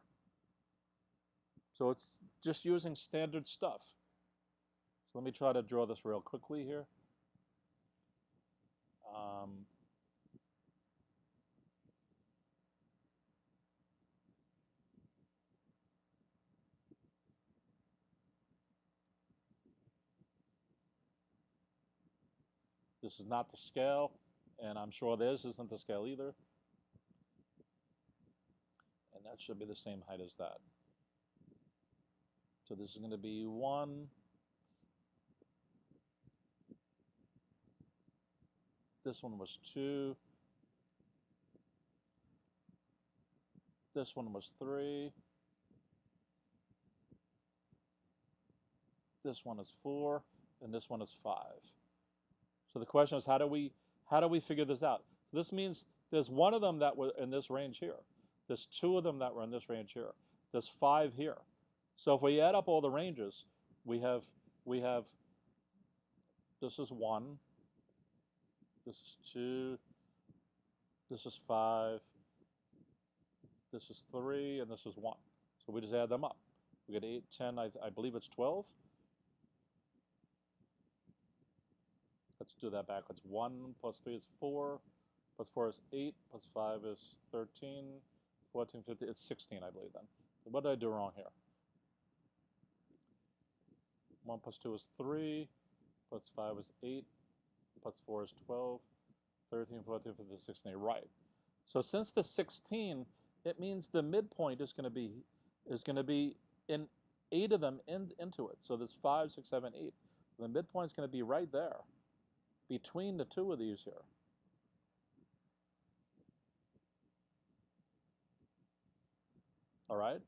Speaker 1: So it's just using standard stuff. So let me try to draw this real quickly here. This is not the scale, and I'm sure this isn't the scale either. And that should be the same height as that. So this is going to be 1. This one was 2. This one was 3. This one is 4, and this one is 5. So the question is, how do we figure this out? This means there's one of them that were in this range here. There's 2 of them that were in this range here. There's 5 here. So if we add up all the ranges, we have this is 1, this is 2, this is 5, this is 3, and this is 1. So we just add them up. We get 8, 10, I believe it's 12. Let's do that backwards. 1 plus 3 is 4, plus 4 is 8, plus 5 is 13, 14, 15, it's 16, I believe then. So what did I do wrong here? 1 plus 2 is 3, plus 5 is 8, plus 4 is 12, 13, 14, 15, 16, right. So since the 16, it means the midpoint is going to be in 8 of them into it. So there's 5, 6, 7, 8. The midpoint is going to be right there, between the 2 of these here. All right.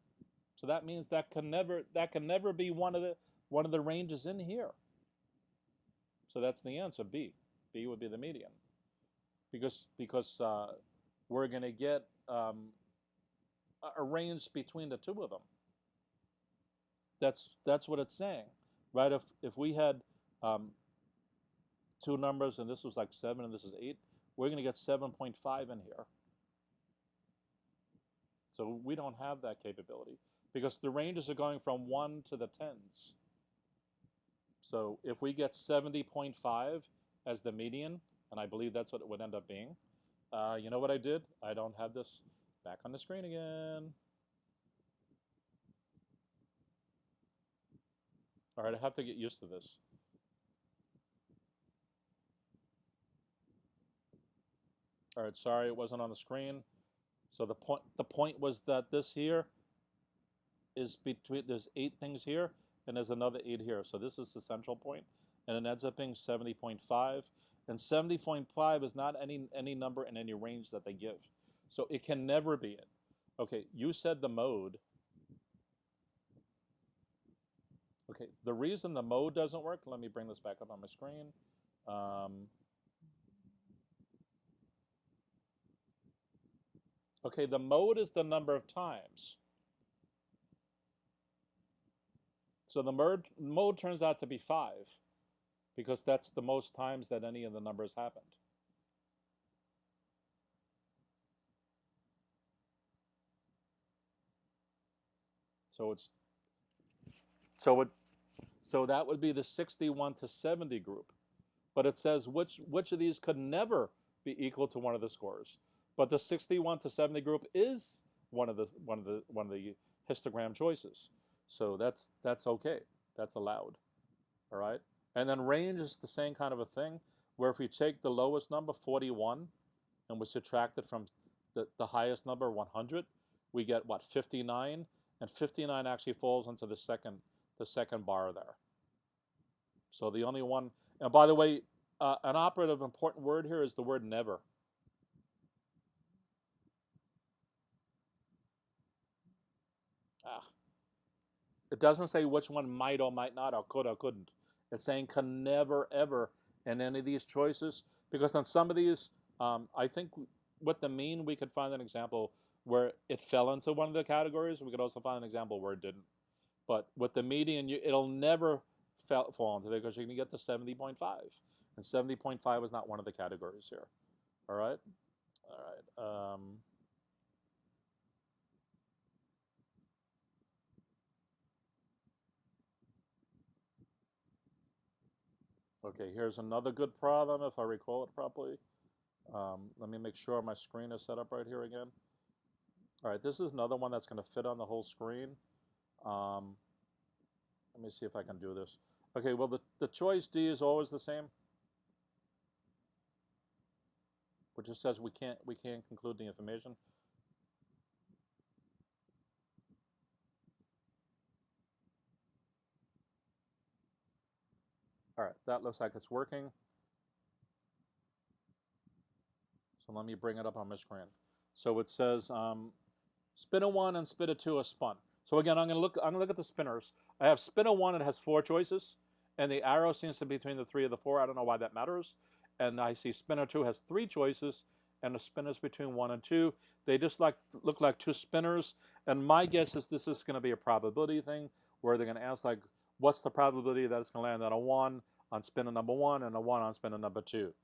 Speaker 1: So that means that can never be one of the ranges in here. So that's the answer, B. B would be the median, because we're going to get a range between the 2 of them. That's what it's saying, right? If we had 2 numbers and this was like 7 and this is 8, we're going to get 7.5 in here. So we don't have that capability because the ranges are going from 1 to the 10s. So if we get 70.5 as the median, and I believe that's what it would end up being, you know what I did? I don't have this back on the screen again. All right, I have to get used to this. All right, sorry it wasn't on the screen. So the point was that this here is between, there's 8 things here, and there's another 8 here. So this is the central point, and it ends up being 70.5. And 70.5 is not any number in any range that they give. So it can never be it. Okay, you said the mode. Okay, the reason the mode doesn't work, let me bring this back up on my screen. Okay, the mode is the number of times. So the mode turns out to be 5, because that's the most times that any of the numbers happened. So that would be the 61 to 70 group. But it says which of these could never be equal to one of the scores. But the 61 to 70 group is one of the histogram choices. So that's okay. That's allowed. All right? And then range is the same kind of a thing, where if we take the lowest number, 41, and we subtract it from the highest number, 100, we get what, 59? And 59 actually falls into the second bar there. So the only one, and by the way, an operative important word here is the word never. It doesn't say which one might or might not, or could or couldn't. It's saying can never, ever in any of these choices, because on some of these, I think with the mean, we could find an example where it fell into one of the categories. We could also find an example where it didn't. But with the median, it'll never fall into there, because you can get to 70.5. And 70.5 is not one of the categories here. All right? All right. Okay, here's another good problem, if I recall it properly. Let me make sure my screen is set up right here again. All right, this is another one that's going to fit on the whole screen. Let me see if I can do this. Okay, well, the choice D is always the same, which just says we can't conclude the information. All right, that looks like it's working. So let me bring it up on my screen. So it says spinner 1 and spinner 2 are spun. So again, I'm gonna look at the spinners. I have spinner 1, it has 4 choices, and the arrow seems to be between the 3 or the 4. I don't know why that matters. And I see spinner 2 has 3 choices, and the spinners between 1 and 2. They just look like 2 spinners. And my guess is this is going to be a probability thing, where they're going to ask, like, what's the probability that it's going to land on a 1 on spinner number 1 and a 1 on spinner number 2,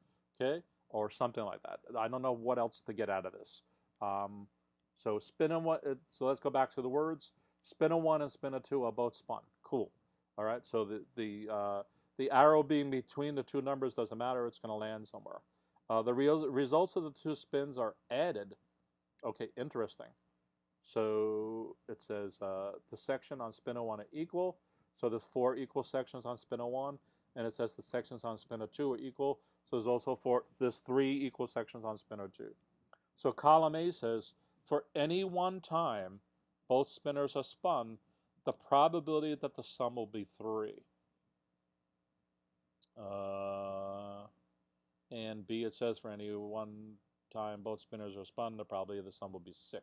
Speaker 1: okay, or something like that. I don't know what else to get out of this. So spinner 1. So let's go back to the words. Spinner 1 and spinner 2 are both spun. Cool. All right. So the arrow being between the 2 numbers doesn't matter. It's going to land somewhere. The results of the 2 spins are added. Okay, interesting. So it says the section on spinner 1 are equal. So there's 4 equal sections on spinner 1, and it says the sections on spinner 2 are equal. So there's also there's 3 equal sections on spinner 2. So column A says for any one time both spinners are spun, the probability that the sum will be 3. And B, it says for any one time both spinners are spun, the probability of the sum will be 6.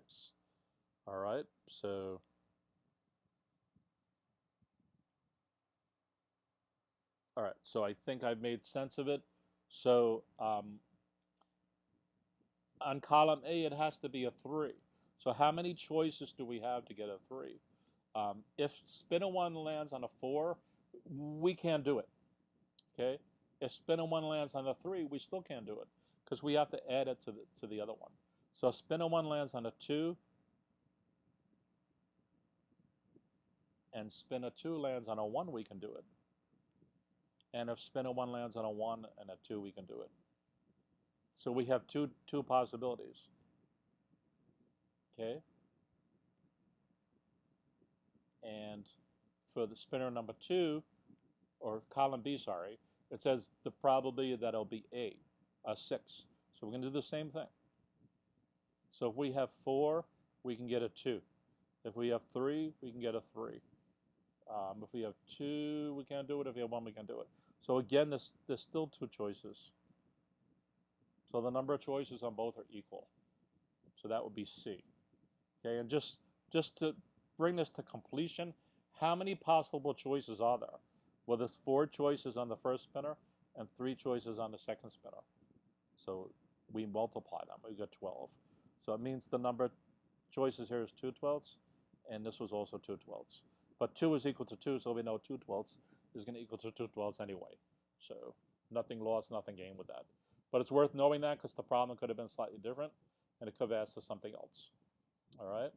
Speaker 1: All right, so all right, so I think I've made sense of it. So on column A, it has to be a 3. So how many choices do we have to get a 3? If spinner 1 lands on a 4, we can't do it. Okay. If spinner 1 lands on a 3, we still can't do it, because we have to add it to the other one. So if spinner 1 lands on a 2, and spinner 2 lands on a 1, we can do it. And if spinner 1 lands on a 1 and a 2, we can do it. So we have two possibilities. Okay. And for the spinner number 2, or column B, sorry, it says the probability that it'll be 6. So we're going to do the same thing. So if we have 4, we can get a 2. If we have 3, we can get a 3. If we have 2, we can't do it. If we have 1, we can do it. So again, there's still 2 choices. So the number of choices on both are equal. So that would be C. Okay, and just to bring this to completion, how many possible choices are there? Well, there's 4 choices on the first spinner and 3 choices on the second spinner. So we multiply them, we get 12. So it means the number of choices here is 2/12, and this was also 2/12. But 2 is equal to 2, so we know 2/12 is going to equal to 2/12 anyway. So nothing lost, nothing gained with that. But it's worth knowing that because the problem could have been slightly different, and it could have asked us something else. All right?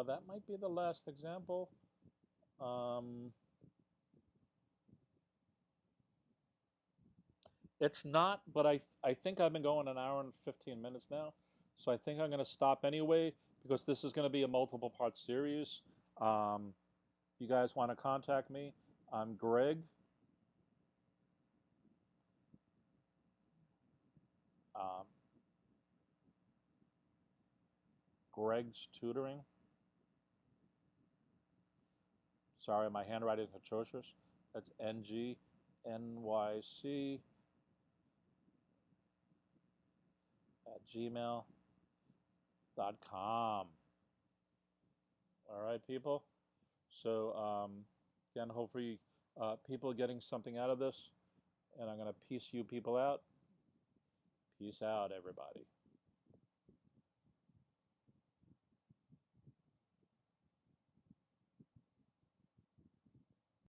Speaker 1: That might be the last example. It's not, but I think I've been going an hour and 15 minutes now. So I think I'm going to stop anyway because this is going to be a multiple part series. If you guys want to contact me, I'm Greg. Greg's Tutoring. Sorry, my handwriting is atrocious. That's NJSLA at gmail.com. All right, people. So again, hopefully people are getting something out of this, and I'm going to peace you people out. Peace out, everybody.